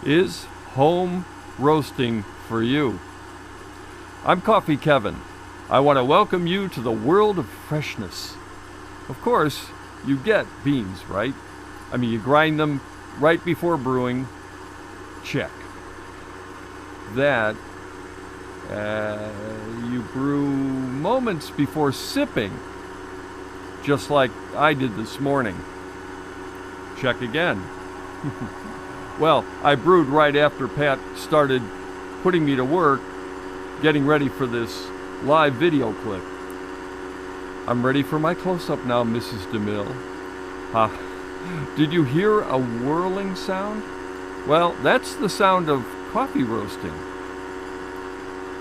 Is home roasting for you? I'm Coffee Kevin. I want to welcome you to the world of freshness. Of course, you get beans, right? I mean, you grind them right before brewing. Check. That you brew moments before sipping, just like I did this morning. Check again. Well, I brewed right after Pat started putting me to work, getting ready for this live video clip. I'm ready for my close-up now, Mrs. DeMille. Did you hear a whirling sound? Well, that's the sound of coffee roasting.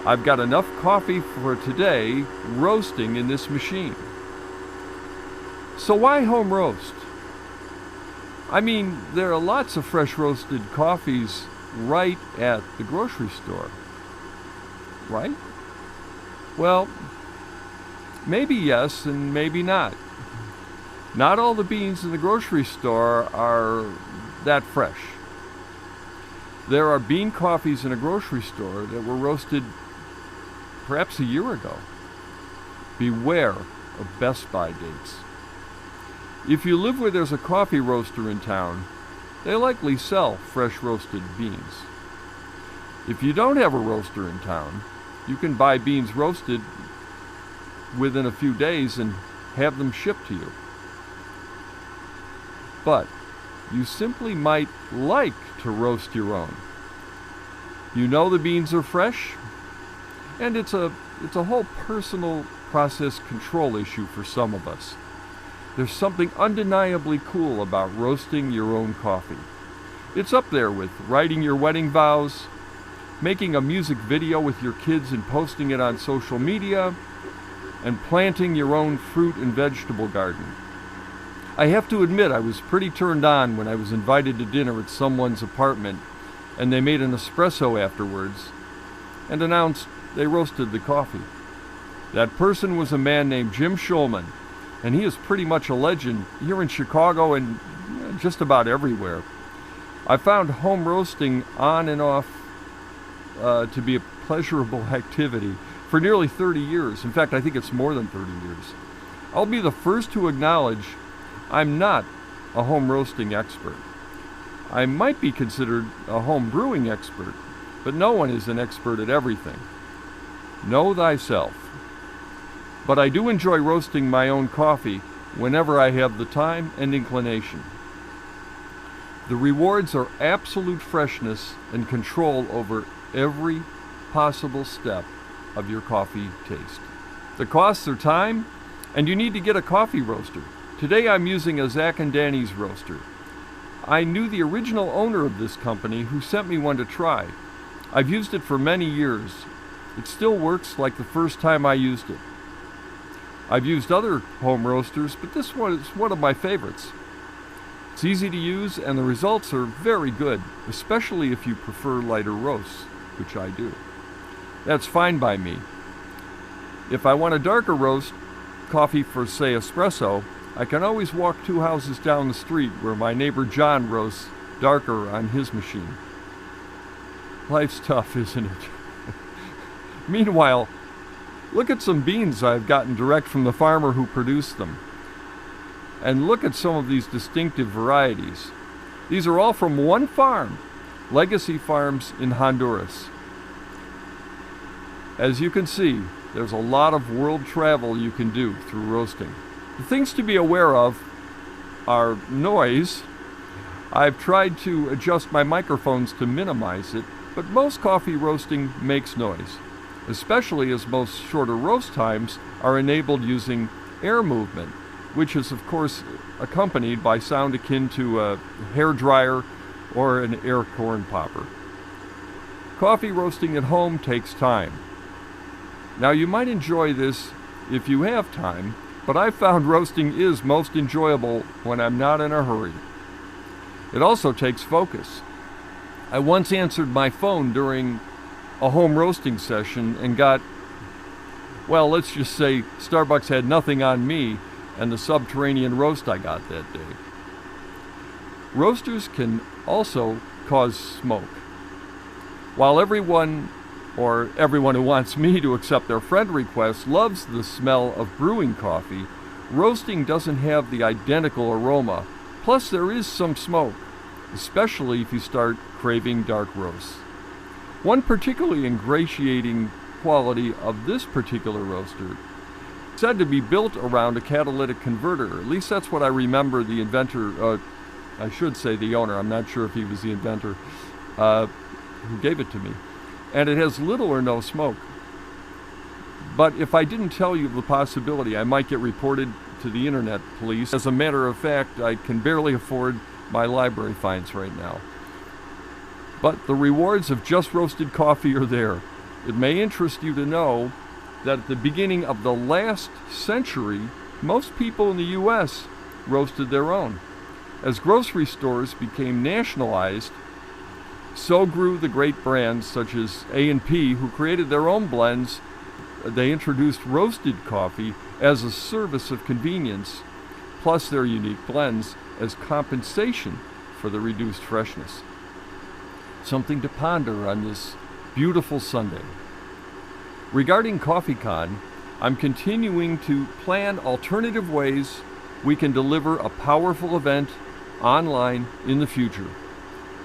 I've got enough coffee for today roasting in this machine. So why home roast? I mean, there are lots of fresh roasted coffees right at the grocery store, right? Well, maybe yes and maybe not. Not all the beans in the grocery store are that fresh. There are bean coffees in a grocery store that were roasted perhaps a year ago. Beware of Best By dates. If you live where there's a coffee roaster in town, they likely sell fresh roasted beans. If you don't have a roaster in town, you can buy beans roasted within a few days and have them shipped to you. But you simply might like to roast your own. You know the beans are fresh, and it's a whole personal process control issue for some of us. There's something undeniably cool about roasting your own coffee. It's up there with writing your wedding vows, making a music video with your kids and posting it on social media, and planting your own fruit and vegetable garden. I have to admit I was pretty turned on when I was invited to dinner at someone's apartment and they made an espresso afterwards and announced they roasted the coffee. That person was a man named Jim Schulman, and he is pretty much a legend here in Chicago and just about everywhere. I found home roasting on and off to be a pleasurable activity for nearly 30 years. In fact, I think it's more than 30 years. I'll be the first to acknowledge I'm not a home roasting expert. I might be considered a home brewing expert, but no one is an expert at everything. Know thyself. But I do enjoy roasting my own coffee whenever I have the time and inclination. The rewards are absolute freshness and control over every possible step of your coffee taste. The costs are time, and you need to get a coffee roaster. Today I'm using a Zach and Danny's roaster. I knew the original owner of this company who sent me one to try. I've used it for many years. It still works like the first time I used it. I've used other home roasters, but this one is one of my favorites. It's easy to use and the results are very good, especially if you prefer lighter roasts, which I do. That's fine by me. If I want a darker roast, coffee for, say, espresso, I can always walk 2 houses down the street where my neighbor John roasts darker on his machine. Life's tough, isn't it? Meanwhile, look at some beans I've gotten direct from the farmer who produced them. And look at some of these distinctive varieties. These are all from one farm, Legacy Farms in Honduras. As you can see, there's a lot of world travel you can do through roasting. The things to be aware of are noise. I've tried to adjust my microphones to minimize it, but most coffee roasting makes noise, especially as most shorter roast times are enabled using air movement, which is of course accompanied by sound akin to a hair dryer or an air corn popper. Coffee roasting at home takes time. Now you might enjoy this if you have time, but I've found roasting is most enjoyable when I'm not in a hurry. It also takes focus. I once answered my phone during a home roasting session and got, well, let's just say Starbucks had nothing on me and the subterranean roast I got that day. Roasters can also cause smoke. While everyone who wants me to accept their friend request loves the smell of brewing coffee, roasting doesn't have the identical aroma. Plus, there is some smoke, especially if you start craving dark roasts. One particularly ingratiating quality of this particular roaster is said to be built around a catalytic converter. At least that's what I remember the inventor, I should say the owner, I'm not sure if he was the inventor, who gave it to me. And it has little or no smoke. But if I didn't tell you of the possibility, I might get reported to the internet police. As a matter of fact, I can barely afford my library fines right now. But the rewards of just roasted coffee are there. It may interest you to know that at the beginning of the last century, most people in the U.S. roasted their own. As grocery stores became nationalized, so grew the great brands such as A&P, who created their own blends. They introduced roasted coffee as a service of convenience, plus their unique blends as compensation for the reduced freshness. Something to ponder on this beautiful Sunday. Regarding CoffeeCon, I'm continuing to plan alternative ways we can deliver a powerful event online in the future.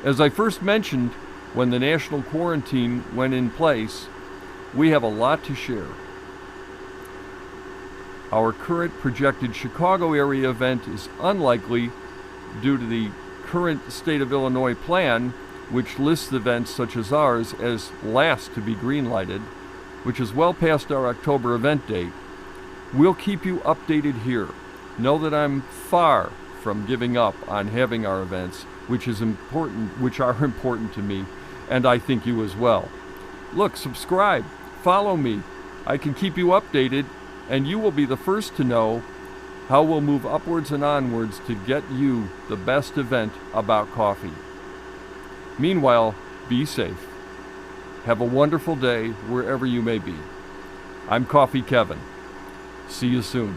As I first mentioned, when the national quarantine went in place, we have a lot to share. Our current projected Chicago area event is unlikely due to the current state of Illinois plan, which lists events such as ours as last to be green-lighted, which is well past our October event date. We'll keep you updated here. Know that I'm far from giving up on having our events, which are important to me, and I think you as well. Look, subscribe, follow me. I can keep you updated, and you will be the first to know how we'll move upwards and onwards to get you the best event about coffee. Meanwhile, be safe. Have a wonderful day wherever you may be. I'm Coffee Kevin. See you soon.